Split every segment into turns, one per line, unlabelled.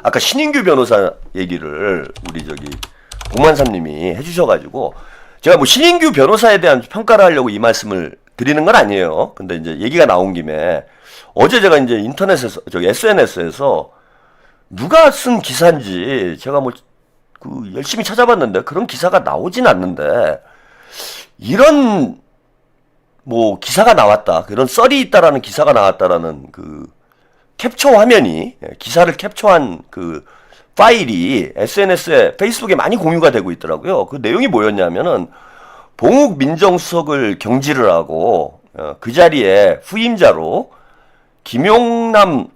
아까 신인규 변호사 얘기를 우리 복만삼님이 해주셔가지고 제가 뭐 신인규 변호사에 대한 평가를 하려고 이 말씀을 드리는 건 아니에요. 근데 이제 얘기가 나온 김에 어제 제가 이제 인터넷에서 SNS에서 누가 쓴 기사인지 제가 뭐 열심히 찾아봤는데 그런 기사가 나오진 않는데 이런 뭐 기사가 나왔다, 그런 썰이 있다라는 기사가 나왔다라는 그 캡처 화면이, 기사를 캡처한 그 파일이 SNS에, 페이스북에 많이 공유가 되고 있더라고요. 그 내용이 뭐였냐면은 봉욱 민정수석을 경질을 하고 그 자리에 후임자로 김용남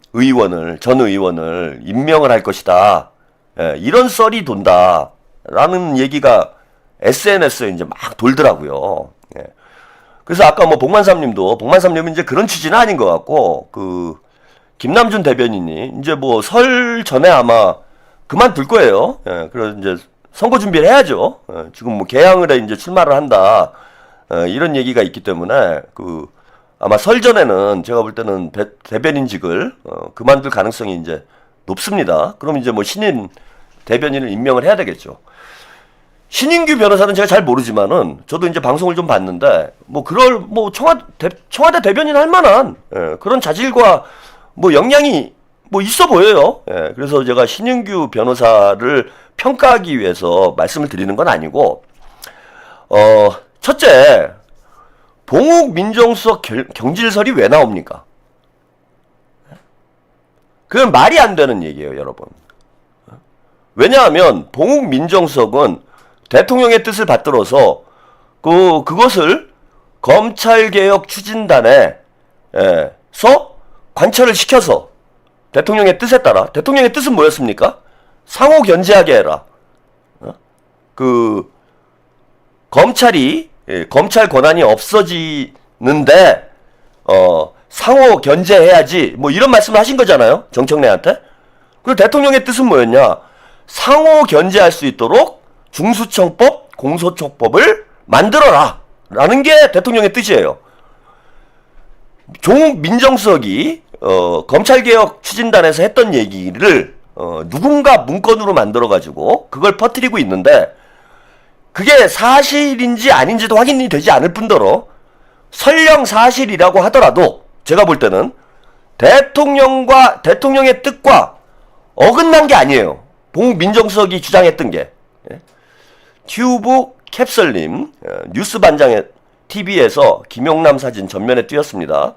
전 의원을 임명을 할 것이다. 이런 썰이 돈다라는 얘기가 SNS에 이제 막 돌더라고요. 그래서 아까 뭐 복만삼님은 이제 그런 취지는 아닌 것 같고, 김남준 대변인이 이제 뭐 설 전에 아마 그만둘 거예요. 그래서 이제 선거 준비를 해야죠. 지금 뭐 개항을 해 이제 출마를 한다. 이런 얘기가 있기 때문에 아마 설 전에는 제가 볼 때는 대변인직을 그만둘 가능성이 이제 높습니다. 그럼 이제 뭐 신인 대변인을 임명을 해야 되겠죠. 신인규 변호사는 제가 잘 모르지만은 저도 이제 방송을 좀 봤는데 뭐 청와대 대변인 할 만한 그런 자질과 뭐 역량이 뭐 있어 보여요. 그래서 제가 신인규 변호사를 평가하기 위해서 말씀을 드리는 건 아니고, 첫째, 봉욱 민정수석 경질설이 왜 나옵니까? 그건 말이 안 되는 얘기예요, 여러분. 왜냐하면 봉욱 민정수석은 대통령의 뜻을 받들어서 그것을 검찰개혁 추진단에서 관철을 시켜서 대통령의 뜻에 따라, 대통령의 뜻은 뭐였습니까? 상호 견제하게 해라. 검찰 권한이 없어지는데 상호 견제해야지, 뭐 이런 말씀을 하신 거잖아요, 정청래한테. 그리고 대통령의 뜻은 뭐였냐? 상호 견제할 수 있도록 중수청법, 공소청법을 만들어라 라는 게 대통령의 뜻이에요. 조국 민정수석이 검찰개혁 추진단에서 했던 얘기를 누군가 문건으로 만들어가지고 그걸 퍼뜨리고 있는데, 그게 사실인지 아닌지도 확인이 되지 않을 뿐더러 설령 사실이라고 하더라도 제가 볼 때는 대통령의 뜻과 어긋난 게 아니에요. 봉욱 민정수석이 주장했던 게. 튜브 캡설님, 뉴스반장의 TV에서 김용남 사진 전면에 띄었습니다.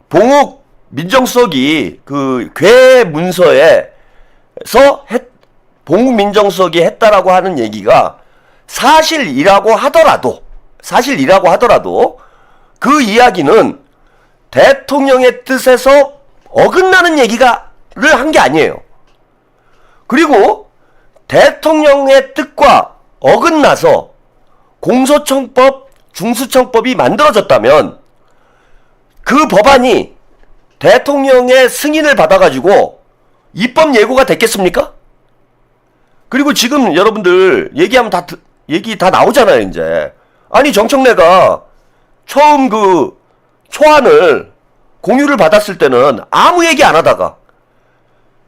봉욱 민정수석이 괴 문서에서 봉욱 민정수석이 했다라고 하는 얘기가 사실이라고 하더라도 그 이야기는 대통령의 뜻에서 어긋나는 얘기를 한 게 아니에요. 그리고 대통령의 뜻과 어긋나서 공소청법, 중수청법이 만들어졌다면 그 법안이 대통령의 승인을 받아가지고 입법 예고가 됐겠습니까? 그리고 지금 여러분들 얘기하면 얘기 다 나오잖아요, 이제. 아니, 정청래가 처음 초안을 공유를 받았을 때는 아무 얘기 안 하다가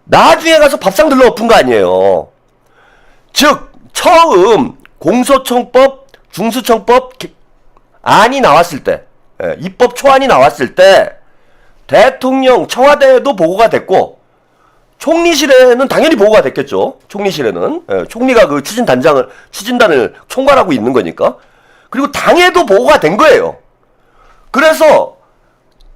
나중에 가서 밥상 들러 엎은 거 아니에요. 즉, 처음 공소청법, 중수청법 안이 나왔을 때, 입법 초안이 나왔을 때 대통령 청와대에도 보고가 됐고 총리실에는 당연히 보고가 됐겠죠. 총리실에는 총리가 추진단을 총괄하고 있는 거니까. 그리고 당에도 보고가 된 거예요. 그래서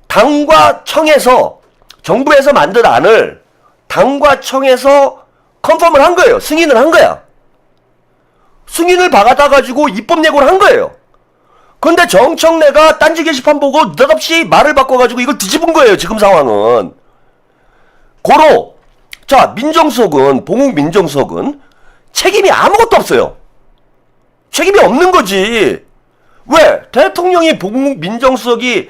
당과 청에서, 정부에서 만든 안을 당과 청에서 컨펌을 한 거예요. 승인을 한 거야. 승인을 받아가지고 입법 예고를 한 거예요. 근데 정청래가 딴지 게시판 보고 느닷없이 말을 바꿔가지고 이걸 뒤집은 거예요, 지금 상황은. 자, 봉욱 민정수석은 책임이 아무것도 없어요. 책임이 없는 거지. 왜? 대통령이 봉욱 민정수석이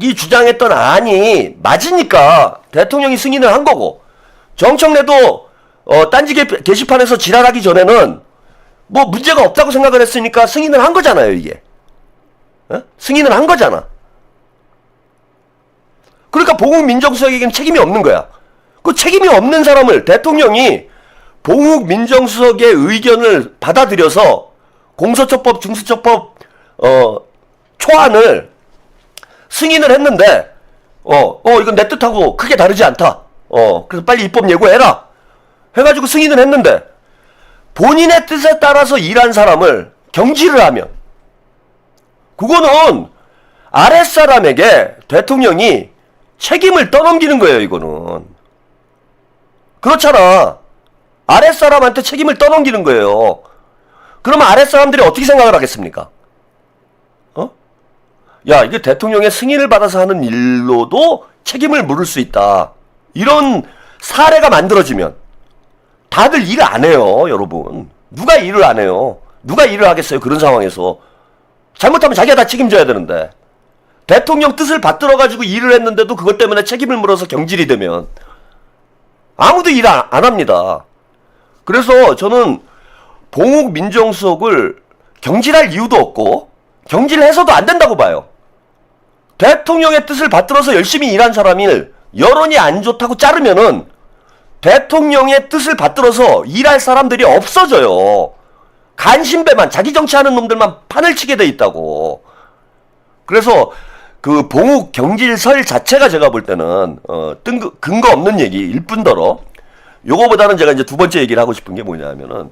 이 주장했던 안이 맞으니까 대통령이 승인을 한 거고, 정청래도 딴지 게시판에서 지랄하기 전에는 뭐 문제가 없다고 생각을 했으니까 승인을 한 거잖아요, 이게. 승인을 한 거잖아. 그러니까 봉욱 민정수석에게는 책임이 없는 거야. 그 책임이 없는 사람을 대통령이 봉욱 민정수석의 의견을 받아들여서 공수처법, 중수처법 초안을 승인을 했는데 이건 내 뜻하고 크게 다르지 않다. 그래서 빨리 입법 예고해라. 해가지고 승인을 했는데 본인의 뜻에 따라서 일한 사람을 경질을 하면 그거는 아랫사람에게 대통령이 책임을 떠넘기는 거예요, 이거는. 그렇잖아. 아랫사람한테 책임을 떠넘기는 거예요. 그러면 아랫사람들이 어떻게 생각을 하겠습니까? 야, 이게 대통령의 승인을 받아서 하는 일로도 책임을 물을 수 있다. 이런 사례가 만들어지면 다들 일을 안 해요, 여러분. 누가 일을 안 해요? 누가 일을 하겠어요, 그런 상황에서. 잘못하면 자기가 다 책임져야 되는데. 대통령 뜻을 받들어가지고 일을 했는데도 그것 때문에 책임을 물어서 경질이 되면 아무도 일 안 합니다. 그래서 저는 봉욱 민정수석을 경질할 이유도 없고 경질해서도 안 된다고 봐요. 대통령의 뜻을 받들어서 열심히 일한 사람을 여론이 안 좋다고 자르면은 대통령의 뜻을 받들어서 일할 사람들이 없어져요. 간신배만, 자기 정치하는 놈들만 판을 치게 돼 있다고. 그래서 그 봉욱 경질설 자체가 제가 볼 때는 근거 없는 얘기일 뿐더러 요거보다는 제가 이제 두 번째 얘기를 하고 싶은 게 뭐냐면은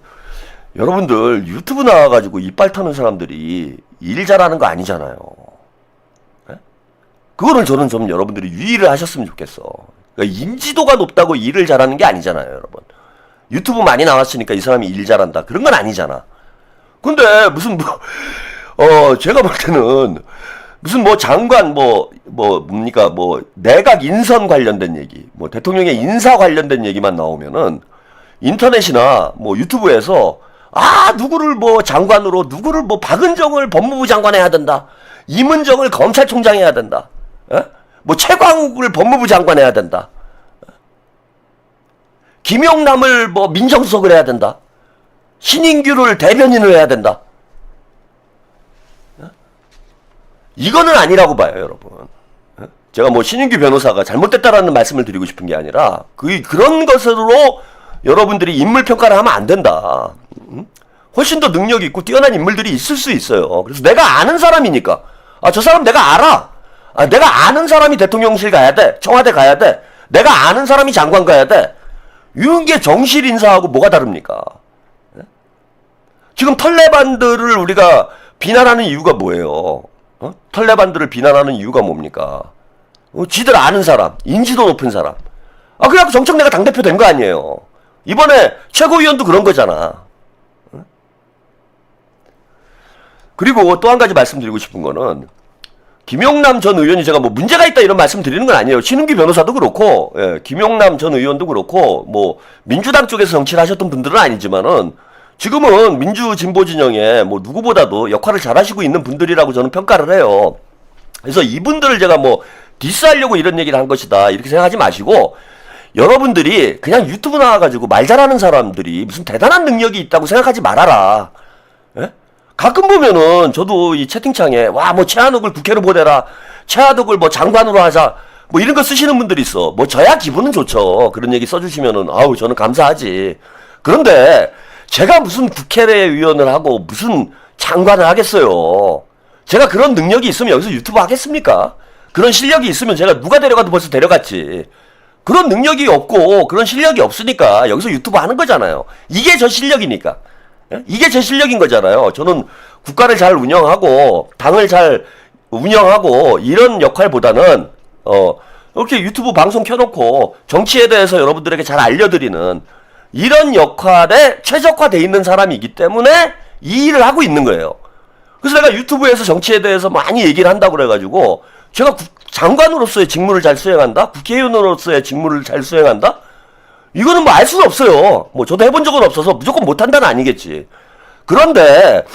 여러분들 유튜브 나와가지고 이빨 터는 사람들이 일 잘하는 거 아니잖아요. 네? 그거를 저는 좀 여러분들이 유의를 하셨으면 좋겠어. 그러니까 인지도가 높다고 일을 잘하는 게 아니잖아요, 여러분. 유튜브 많이 나왔으니까 이 사람이 일 잘한다. 그런 건 아니잖아. 근데 무슨 제가 볼 때는 무슨 장관 뭡니까 내각 인선 관련된 얘기, 대통령의 인사 관련된 얘기만 나오면은 인터넷이나 유튜브에서 누구를 장관으로, 누구를 박은정을 법무부 장관 해야 된다. 임은정을 검찰총장 해야 된다. 에? 최광욱을 법무부 장관 해야 된다. 김용남을 민정수석을 해야 된다. 신인규를 대변인을 해야 된다. 이거는 아니라고 봐요, 여러분. 제가 신인규 변호사가 잘못됐다라는 말씀을 드리고 싶은 게 아니라 그런 것으로 여러분들이 인물 평가를 하면 안 된다. 훨씬 더 능력 있고 뛰어난 인물들이 있을 수 있어요. 그래서 내가 아는 사람이니까 저 사람 내가 알아. 내가 아는 사람이 대통령실 가야 돼. 청와대 가야 돼. 내가 아는 사람이 장관 가야 돼. 이런 게 정실 인사하고 뭐가 다릅니까? 지금 털레반들을 우리가 비난하는 이유가 뭐예요? 털레반들을 비난하는 이유가 뭡니까? 지들 아는 사람, 인지도 높은 사람. 그래갖고 정청래가 당대표 된 거 아니에요. 이번에 최고위원도 그런 거잖아. 그리고 또 한 가지 말씀드리고 싶은 거는 김용남 전 의원이 제가 문제가 있다 이런 말씀 드리는 건 아니에요. 신은기 변호사도 그렇고 김용남 전 의원도 그렇고 민주당 쪽에서 정치를 하셨던 분들은 아니지만은 지금은 민주진보진영에 누구보다도 역할을 잘하시고 있는 분들이라고 저는 평가를 해요. 그래서 이분들을 제가 디스하려고 이런 얘기를 한 것이다 이렇게 생각하지 마시고 여러분들이 그냥 유튜브 나와가지고 말 잘하는 사람들이 무슨 대단한 능력이 있다고 생각하지 말아라. 예? 가끔 보면은 저도 이 채팅창에 최한욱을 국회로 보내라, 최한욱을 장관으로 하자 이런 거 쓰시는 분들이 있어. 저야 기분은 좋죠. 그런 얘기 써주시면은 저는 감사하지. 그런데 제가 무슨 국회의원을 하고 무슨 장관을 하겠어요. 제가 그런 능력이 있으면 여기서 유튜브 하겠습니까? 그런 실력이 있으면 제가 누가 데려가도 벌써 데려갔지. 그런 능력이 없고 그런 실력이 없으니까 여기서 유튜브 하는 거잖아요. 이게 저 실력이니까. 이게 제 실력인 거잖아요. 저는 국가를 잘 운영하고 당을 잘 운영하고 이런 역할보다는 이렇게 유튜브 방송 켜놓고 정치에 대해서 여러분들에게 잘 알려드리는 이런 역할에 최적화되어 있는 사람이기 때문에 이 일을 하고 있는 거예요. 그래서 내가 유튜브에서 정치에 대해서 많이 얘기를 한다고 그래가지고 제가 장관으로서의 직무를 잘 수행한다? 국회의원으로서의 직무를 잘 수행한다? 이거는 알 수는 없어요. 저도 해본 적은 없어서 무조건 못한다는 아니겠지. 그런데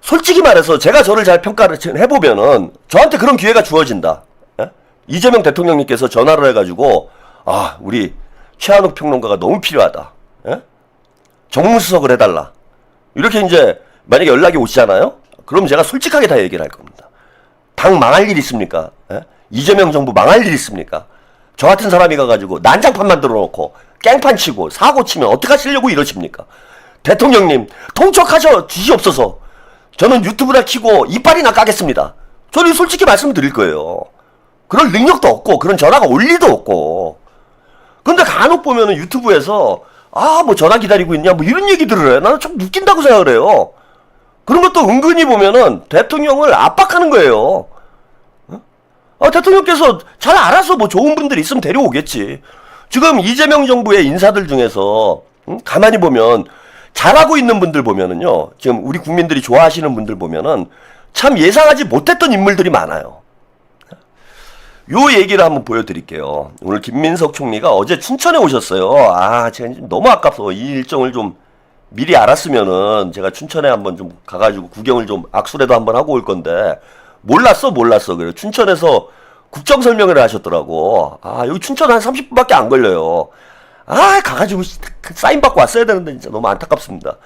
솔직히 말해서 제가 저를 잘 평가를 해보면은 저한테 그런 기회가 주어진다. 이재명 대통령님께서 전화를 해가지고 우리 최한욱 평론가가 너무 필요하다. 정무수석을 해달라. 이렇게 이제 만약에 연락이 오시잖아요. 그럼 제가 솔직하게 다 얘기를 할 겁니다. 당 망할 일 있습니까? 이재명 정부 망할 일 있습니까? 저 같은 사람이 가가지고 난장판 만들어 놓고 깽판 치고 사고 치면 어떡하시려고 이러십니까? 대통령님 통촉하셔 주시옵소서. 저는 유튜브나 키고 이빨이나 까겠습니다. 저는 솔직히 말씀드릴 거예요. 그럴 능력도 없고 그런 전화가 올 리도 없고. 근데 간혹 보면은 유튜브에서 뭐 전화 기다리고 있냐 뭐 이런 얘기들을 해. 나는 좀 웃긴다고 생각을 해요. 그런 것도 은근히 보면은 대통령을 압박하는 거예요. 대통령께서 잘 알아서 뭐 좋은 분들 있으면 데려오겠지. 지금 이재명 정부의 인사들 중에서 가만히 보면 잘하고 있는 분들 보면은요, 지금 우리 국민들이 좋아하시는 분들 보면은 참 예상하지 못했던 인물들이 많아요. 요 얘기를 한번 보여드릴게요. 오늘 김민석 총리가 어제 춘천에 오셨어요. 제가 너무 아깝소. 이 일정을 좀 미리 알았으면은 제가 춘천에 한번 좀 가가지고 구경을 좀 악수라도 한번 하고 올 건데 몰랐어. 그래 춘천에서 국정 설명회를 하셨더라고. 여기 춘천 한 30분밖에 안 걸려요. 가가지고 사인 받고 왔어야 되는데 진짜 너무 안타깝습니다.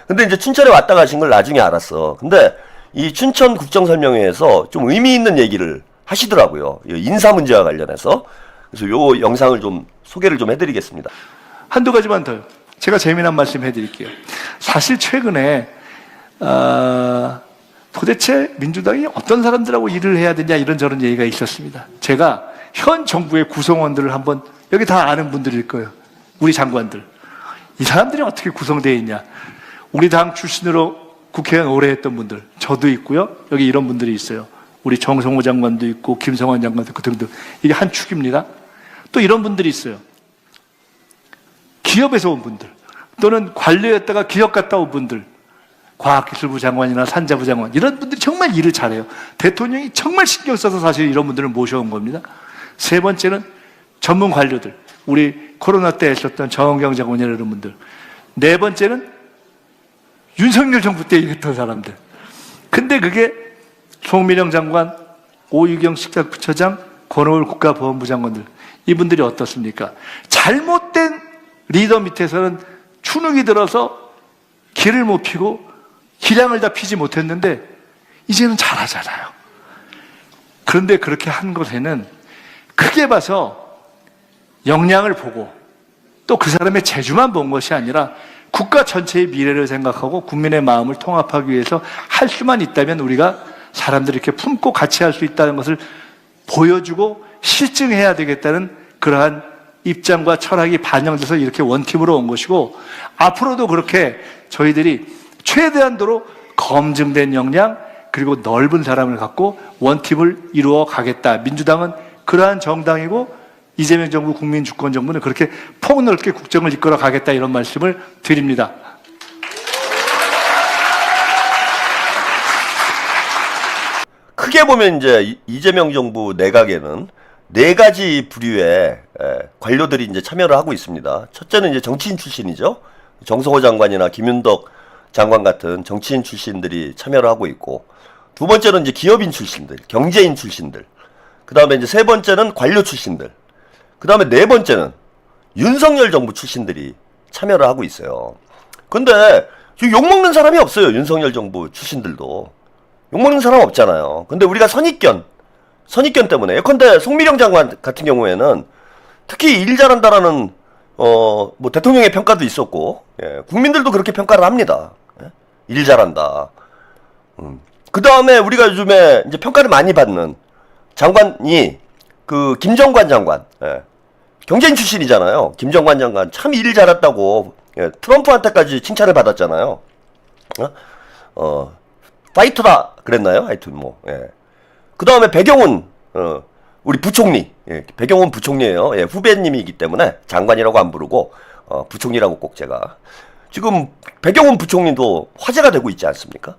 근데 이제 춘천에 왔다 가신 걸 나중에 알았어. 근데 이 춘천 국정 설명회에서 좀 의미 있는 얘기를 하시더라고요. 인사 문제와 관련해서. 그래서 요 영상을 좀 소개를 좀 해드리겠습니다.
한두 가지만 더요. 제가 재미난 말씀 해드릴게요. 사실 최근에 도대체 민주당이 어떤 사람들하고 일을 해야 되냐 이런저런 얘기가 있었습니다. 제가 현 정부의 구성원들을 한번, 여기 다 아는 분들일 거예요. 우리 장관들. 이 사람들이 어떻게 구성되어 있냐. 우리 당 출신으로 국회의원 오래 했던 분들, 저도 있고요. 여기 이런 분들이 있어요. 우리 정성호 장관도 있고 김성환 장관도 있고 등등. 이게 한 축입니다. 또 이런 분들이 있어요. 기업에서 온 분들, 또는 관료였다가 기업 갔다 온 분들, 과학기술부 장관이나 산자부 장관, 이런 분들이 정말 일을 잘해요. 대통령이 정말 신경 써서 사실 이런 분들을 모셔온 겁니다. 세 번째는 전문 관료들, 우리 코로나 때 했었던 정은경 장관이나 이런 분들. 네 번째는 윤석열 정부 때 일했던 사람들. 근데 그게 송민영 장관, 오유경 식약부처장, 권오을 국가보안부 장관들, 이분들이 어떻습니까? 잘못된 리더 밑에서는 추능이 들어서 길을 못 피고 기량을 다 피지 못했는데 이제는 잘하잖아요. 그런데 그렇게 한 것에는 크게 봐서 역량을 보고 또 그 사람의 재주만 본 것이 아니라 국가 전체의 미래를 생각하고 국민의 마음을 통합하기 위해서 할 수만 있다면 우리가 사람들이 이렇게 품고 같이 할 수 있다는 것을 보여주고 실증해야 되겠다는 그러한 입장과 철학이 반영돼서 이렇게 원팀으로 온 것이고, 앞으로도 그렇게 저희들이 최대한도로 검증된 역량 그리고 넓은 사람을 갖고 원팀을 이루어 가겠다. 민주당은 그러한 정당이고 이재명 정부 국민주권정부는 그렇게 폭넓게 국정을 이끌어 가겠다, 이런 말씀을 드립니다.
크게 보면 이제 이재명 정부 내각에는 네 가지 부류의 관료들이 이제 참여를 하고 있습니다. 첫째는 이제 정치인 출신이죠. 정성호 장관이나 김윤덕 장관 같은 정치인 출신들이 참여를 하고 있고, 두 번째는 이제 기업인 출신들, 경제인 출신들, 그 다음에 이제 세 번째는 관료 출신들, 그 다음에 네 번째는 윤석열 정부 출신들이 참여를 하고 있어요. 근데 지금 욕먹는 사람이 없어요. 윤석열 정부 출신들도 욕먹는 사람 없잖아요. 근데 우리가 선입견 때문에, 예컨대 송미령 장관 같은 경우에는 특히 일 잘한다라는 뭐 대통령의 평가도 있었고, 국민들도 그렇게 평가를 합니다. 일 잘한다. 그 다음에 우리가 요즘에 이제 평가를 많이 받는 장관이 그 김정관 장관, 경제인 출신이잖아요. 김정관 장관 참 일 잘했다고 트럼프한테까지 칭찬을 받았잖아요. 파이터다 그랬나요? 하여튼 뭐. 그 다음에 배경훈 우리 부총리, 배경훈 부총리예요. 후배님이기 때문에 장관이라고 안 부르고 부총리라고 꼭 제가. 지금 배경훈 부총리도 화제가 되고 있지 않습니까?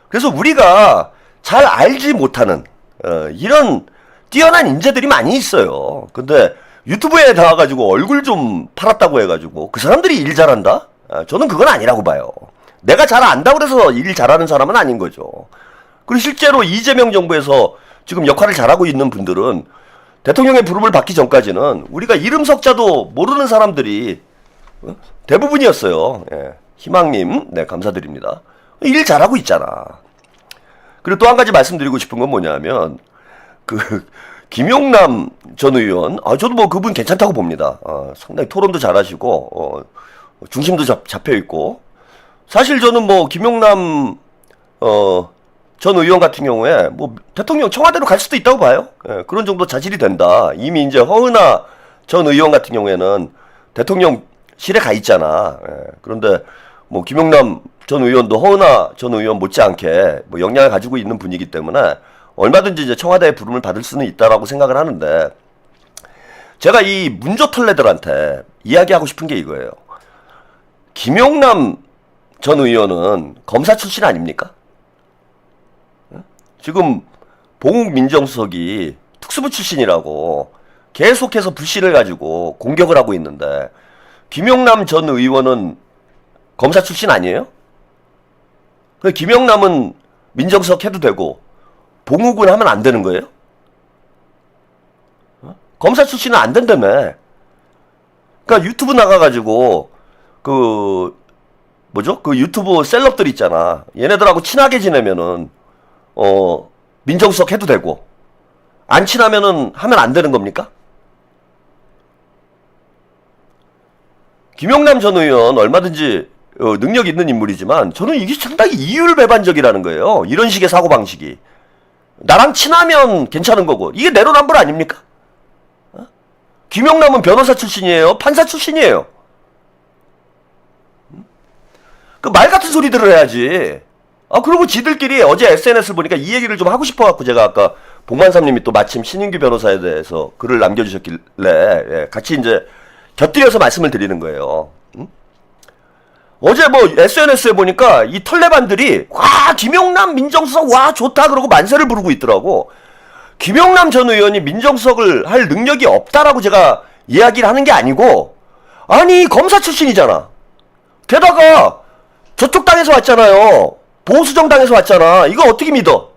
그래서 우리가 잘 알지 못하는 이런 뛰어난 인재들이 많이 있어요. 근데 유튜브에 나와가지고 얼굴 좀 팔았다고 해가지고 그 사람들이 일 잘한다? 저는 그건 아니라고 봐요. 내가 잘 안다고 그래서 일 잘하는 사람은 아닌 거죠. 그리고 실제로 이재명 정부에서 지금 역할을 잘하고 있는 분들은 대통령의 부름을 받기 전까지는 우리가 이름 석자도 모르는 사람들이 대부분이었어요. 희망님, 네, 감사드립니다. 일 잘하고 있잖아. 그리고 또 한 가지 말씀드리고 싶은 건 뭐냐면, 김용남 전 의원, 저도 뭐 그분 괜찮다고 봅니다. 상당히 토론도 잘하시고, 중심도 잡혀 있고. 사실 저는 뭐 김용남 전 의원 같은 경우에 뭐 대통령 청와대로 갈 수도 있다고 봐요. 예, 그런 정도 자질이 된다. 이미 이제 허은하 전 의원 같은 경우에는 대통령실에 가 있잖아. 예, 그런데 뭐 김용남 전 의원도 허은하 전 의원 못지않게 뭐 역량을 가지고 있는 분이기 때문에 얼마든지 이제 청와대의 부름을 받을 수는 있다라고 생각을 하는데, 제가 이 문조털레들한테 이야기하고 싶은 게 이거예요. 김용남 전 의원은 검사 출신 아닙니까? 지금 봉욱 민정수석이 특수부 출신이라고 계속해서 불신을 가지고 공격을 하고 있는데, 김용남 전 의원은 검사 출신 아니에요? 김용남은 민정수석 해도 되고 봉욱은 하면 안 되는 거예요? 검사 출신은 안 된다며. 그러니까 유튜브 나가가지고 그 유튜브 셀럽들 있잖아. 얘네들하고 친하게 지내면은 민정수석 해도 되고, 안 친하면은 하면 안 되는 겁니까? 김용남 전 의원 얼마든지 능력 있는 인물이지만 저는 이게 상당히 이율배반적이라는 거예요. 이런 식의 사고방식이. 나랑 친하면 괜찮은 거고, 이게 내로남불 아닙니까? 김용남은 변호사 출신이에요? 판사 출신이에요? 그 말 같은 소리들을 해야지. 그리고 지들끼리 어제 SNS를 보니까 이 얘기를 좀 하고 싶어갖고, 제가 아까 복만삼님이 또 마침 신인규 변호사에 대해서 글을 남겨주셨길래 같이 이제 곁들여서 말씀을 드리는 거예요. 어제 뭐 SNS에 보니까 이 털레반들이 김용남 민정수석 좋다 그러고 만세를 부르고 있더라고. 김용남 전 의원이 민정수석을 할 능력이 없다라고 제가 이야기를 하는 게 아니고, 아니 검사 출신이잖아. 게다가 저쪽 당에서 왔잖아요. 보수정 당에서 왔잖아. 이거 어떻게 믿어?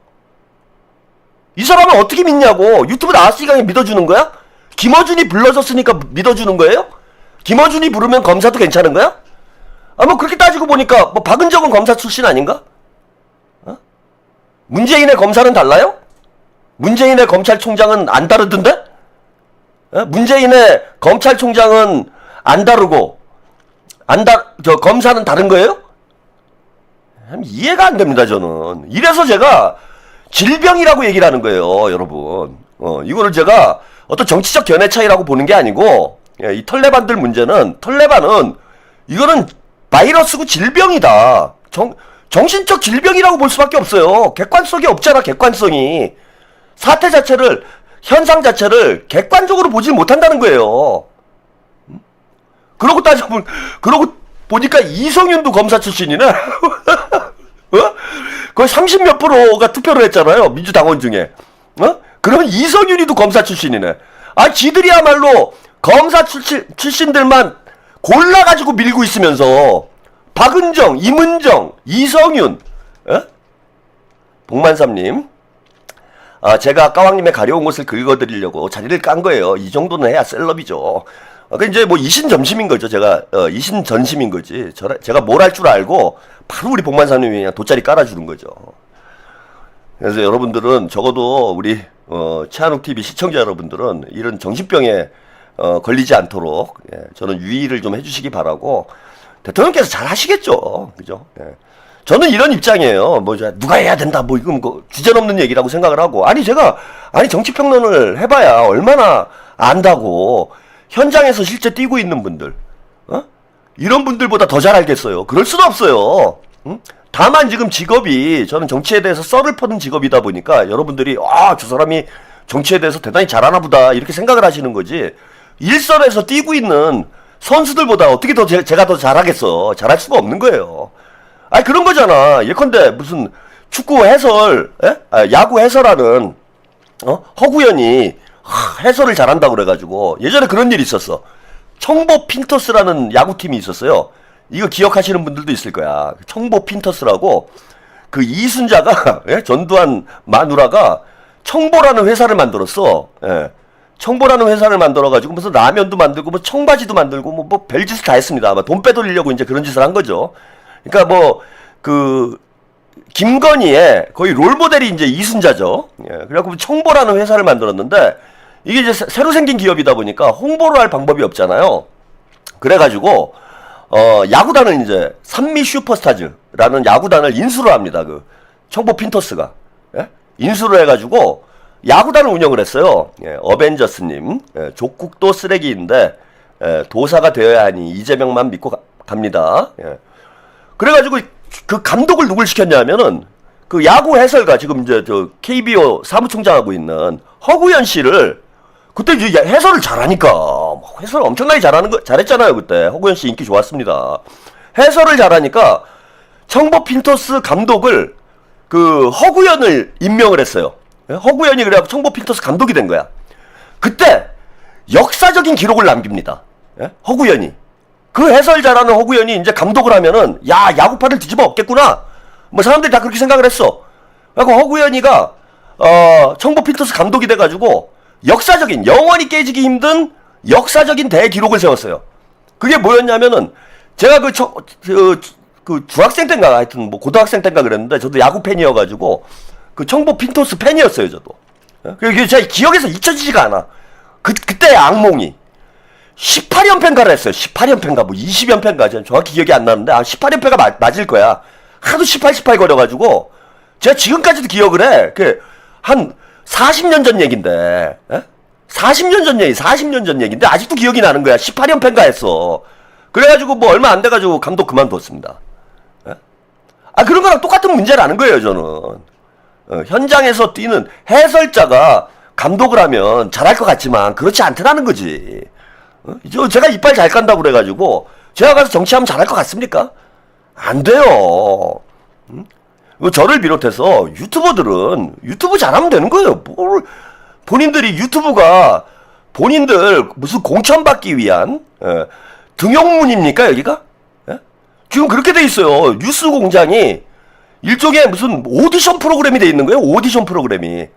이 사람은 어떻게 믿냐고. 유튜브 나왔으니까 믿어주는 거야? 김어준이 불러줬으니까 믿어주는 거예요? 김어준이 부르면 검사도 괜찮은 거야? 뭐 그렇게 따지고 보니까 뭐 박은정은 검사 출신 아닌가? 문재인의 검사는 달라요? 문재인의 검찰총장은 안 다르던데? 문재인의 검찰총장은 안 다르고 검사는 다른 거예요? 이해가 안 됩니다, 저는. 이래서 제가 질병이라고 얘기를 하는 거예요, 여러분. 이거를 제가 어떤 정치적 견해 차이라고 보는 게 아니고, 이 털레반들 문제는, 이거는 바이러스고 질병이다. 정신적 질병이라고 볼 수밖에 없어요. 객관성이 없잖아, 객관성이. 사태 자체를, 현상 자체를 객관적으로 보질 못한다는 거예요. 그러고 보니까 이성윤도 검사 출신이네? 거의 30몇 프로가 투표를 했잖아요, 민주당원 중에. 그러면 이성윤이도 검사 출신이네. 지들이야말로 검사 출신들만 골라가지고 밀고 있으면서, 박은정, 임은정, 이성윤, 복만삼님, 제가 까왕님의 가려운 곳을 긁어드리려고 자리를 깐 거예요. 이 정도는 해야 셀럽이죠. 이제 뭐 이신점심인 거죠. 제가 이신전심인 거지. 제가 뭘 할 줄 알고 바로 우리 복만사님이 그냥 돗자리 깔아주는 거죠. 그래서 여러분들은 적어도 우리 최한욱 TV 시청자 여러분들은 이런 정신병에 걸리지 않도록 저는 유의를 좀 해주시기 바라고. 대통령께서 잘 하시겠죠, 그죠? 저는 이런 입장이에요. 뭐 누가 해야 된다, 뭐 이건 주제넘는 얘기라고 생각을 하고, 제가 정치평론을 해봐야 얼마나 안다고. 현장에서 실제 뛰고 있는 분들, 이런 분들보다 더 잘 알겠어요. 그럴 수는 없어요. 다만 지금 직업이, 저는 정치에 대해서 썰을 퍼는 직업이다 보니까 여러분들이 저 사람이 정치에 대해서 대단히 잘하나 보다 이렇게 생각을 하시는 거지, 일선에서 뛰고 있는 선수들보다 어떻게 제가 더 잘하겠어. 잘할 수가 없는 거예요. 그런 거잖아. 예컨대 무슨 축구 해설, 야구 해설하는 허구현이 해설을 잘한다고 그래가지고 예전에 그런 일이 있었어. 청보 핀터스라는 야구팀이 있었어요. 이거 기억하시는 분들도 있을 거야. 청보 핀터스라고, 그 이순자가 전두환 마누라가 청보라는 회사를 만들었어. 청보라는 회사를 만들어가지고 무슨 라면도 만들고 뭐 청바지도 만들고 뭐 별짓을 다 했습니다. 아마 돈 빼돌리려고 이제 그런 짓을 한 거죠. 그러니까 김건희의 거의 롤모델이 이제 이순자죠. 예, 그래갖고 청보라는 회사를 만들었는데 이게 이제 새로 생긴 기업이다 보니까 홍보를 할 방법이 없잖아요. 그래가지고 야구단을 이제 산미 슈퍼스타즈라는 야구단을 인수를 합니다. 그 청보 핀토스가 예? 인수를 해가지고 야구단을 운영을 했어요. 예, 어벤져스님 족국도 쓰레기인데 도사가 되어야 하니 이재명만 믿고 갑니다. 예. 그래가지고 그 감독을 누굴 시켰냐면은 그 야구 해설가 지금 이제 저 KBO 사무총장하고 있는 허구현 씨를 그때 이제 해설을 잘하니까 해설 엄청나게 잘했잖아요. 그때 허구현 씨 인기 좋았습니다. 해설을 잘하니까 청보 핀토스 감독을 그 허구현을 임명을 했어요. 허구현이 그래갖고 청보 핀토스 감독이 된 거야. 그때 역사적인 기록을 남깁니다. 허구현이. 그 해설 잘하는 허구현이 이제 감독을 하면은 야 야구판을 뒤집어 엎겠구나. 뭐 사람들이 다 그렇게 생각을 했어. 그래서 허구현이가 청보 핀토스 감독이 돼가지고 역사적인 영원히 깨지기 힘든 역사적인 대기록을 세웠어요. 그게 뭐였냐면은 제가 그 중학생 때인가 하여튼 뭐 고등학생 때인가 그랬는데 저도 야구 팬이어가지고 그 청보 핀토스 팬이었어요 저도. 그게 제 기억에서 잊혀지지가 않아. 그때 악몽이 18연패인가를 했어요. 18연패인가 뭐 20연패인가 저는 정확히 기억이 안 나는데 18연패가 맞을 거야. 하도 18 거려가지고 제가 지금까지도 기억을 해. 한 40년 전 얘긴데 40년 전 얘긴데 아직도 기억이 나는 거야. 18연패인가 했어. 그래가지고 뭐 얼마 안 돼가지고 감독 그만뒀습니다. 그런 거랑 똑같은 문제라는 거예요 저는. 현장에서 뛰는 해설자가 감독을 하면 잘할 것 같지만 그렇지 않더라는 거지. 제가 이빨 잘 깐다고 그래가지고 제가 가서 정치하면 잘할 것 같습니까? 안 돼요. 저를 비롯해서 유튜버들은 유튜브 잘하면 되는 거예요. 본인들이 유튜브가 본인들 무슨 공천받기 위한 등용문입니까 여기가? 지금 그렇게 돼 있어요. 뉴스 공장이 일종의 무슨 오디션 프로그램이 돼 있는 거예요. 오디션 프로그램이.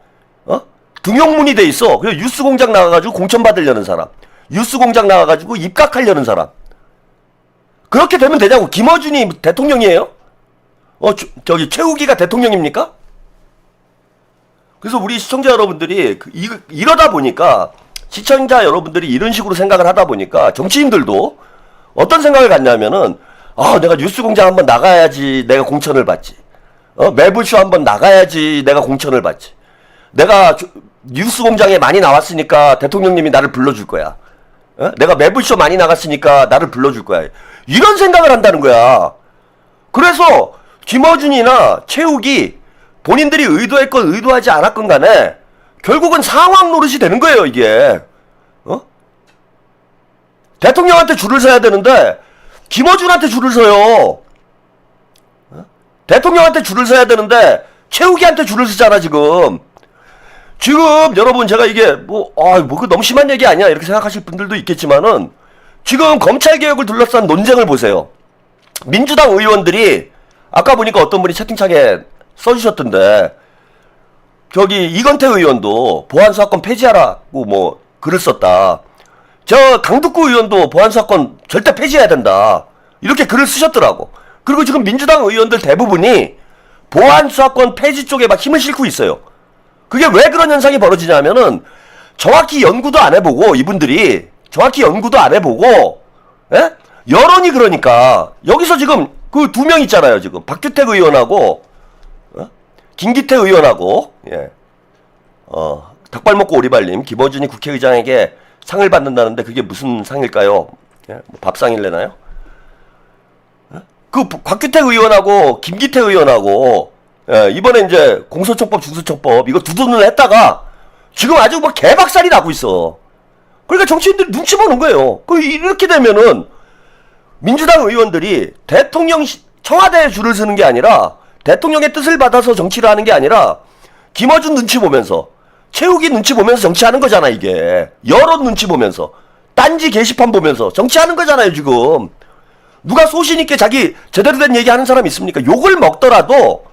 등용문이 돼 있어. 그래서 뉴스 공장 나가가지고 공천 받으려는 사람. 뉴스 공장 나가가지고 입각하려는 사람. 그렇게 되면 되냐고. 김어준이 대통령이에요? 저기 최욱이가 대통령입니까? 그래서 우리 시청자 여러분들이 이러다 보니까 시청자 여러분들이 이런 식으로 생각을 하다 보니까 정치인들도 어떤 생각을 갖냐면은 내가 뉴스 공장 한번 나가야지 내가 공천을 받지. 매불쇼 한번 나가야지 내가 공천을 받지. 내가 뉴스 공장에 많이 나왔으니까 대통령님이 나를 불러줄 거야. 내가 매불쇼 많이 나갔으니까 나를 불러줄 거야. 이런 생각을 한다는 거야. 그래서 김어준이나 최욱이 본인들이 의도했건 의도하지 않았건 간에 결국은 상황 노릇이 되는 거예요 이게. 대통령한테 줄을 서야 되는데 김어준한테 줄을 서요. 대통령한테 줄을 서야 되는데 최욱이한테 줄을 서잖아 지금. 여러분 제가 이게 그거 너무 심한 얘기 아니야 이렇게 생각하실 분들도 있겠지만은 지금 검찰개혁을 둘러싼 논쟁을 보세요. 민주당 의원들이 아까 보니까 어떤 분이 채팅창에 써주셨던데 저기 이건태 의원도 보안사건 폐지하라고 뭐 글을 썼다. 저 강두구 의원도 보안사건 절대 폐지해야 된다 이렇게 글을 쓰셨더라고. 그리고 지금 민주당 의원들 대부분이 보안사건 폐지 쪽에 막 힘을 싣고 있어요. 그게 왜 그런 현상이 벌어지냐면은 정확히 연구도 안 해보고 이분들이 정확히 연구도 안 해보고 여론이 그러니까 여기서 지금 그 두 명 있잖아요 지금 박규택 의원하고 김기태 의원하고 닭발 먹고 오리발님 김어준이 국회의장에게 상을 받는다는데 그게 무슨 상일까요? 뭐 밥상일래나요? 그 박규택 의원하고 김기태 의원하고 이번에 이제 공소청법 중수청법 이거 두둔을 했다가 지금 아주 막 개박살이 나고 있어. 그러니까 정치인들이 눈치 보는 거예요. 이렇게 되면은 민주당 의원들이 청와대에 줄을 서는 게 아니라 대통령의 뜻을 받아서 정치를 하는 게 아니라 김어준 눈치 보면서 최욱이 눈치 보면서 정치하는 거잖아 이게. 여론 눈치 보면서 딴지 게시판 보면서 정치하는 거잖아요 지금. 누가 소신 있게 자기 제대로 된 얘기 하는 사람이 있습니까? 욕을 먹더라도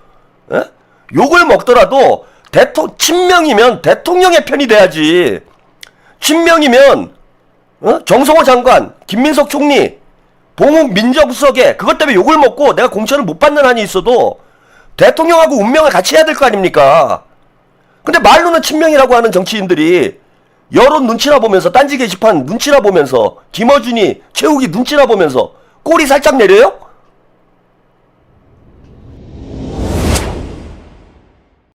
친명이면 대통령의 편이 돼야지. 친명이면 정성호 장관, 김민석 총리, 봉욱 민정수석에 그것 때문에 욕을 먹고 내가 공천을 못 받는 한이 있어도 대통령하고 운명을 같이 해야 될 거 아닙니까? 근데 말로는 친명이라고 하는 정치인들이 여론 눈치나 보면서, 딴지 게시판 눈치나 보면서, 김어준이, 최욱이 눈치나 보면서 꼬리 살짝 내려요?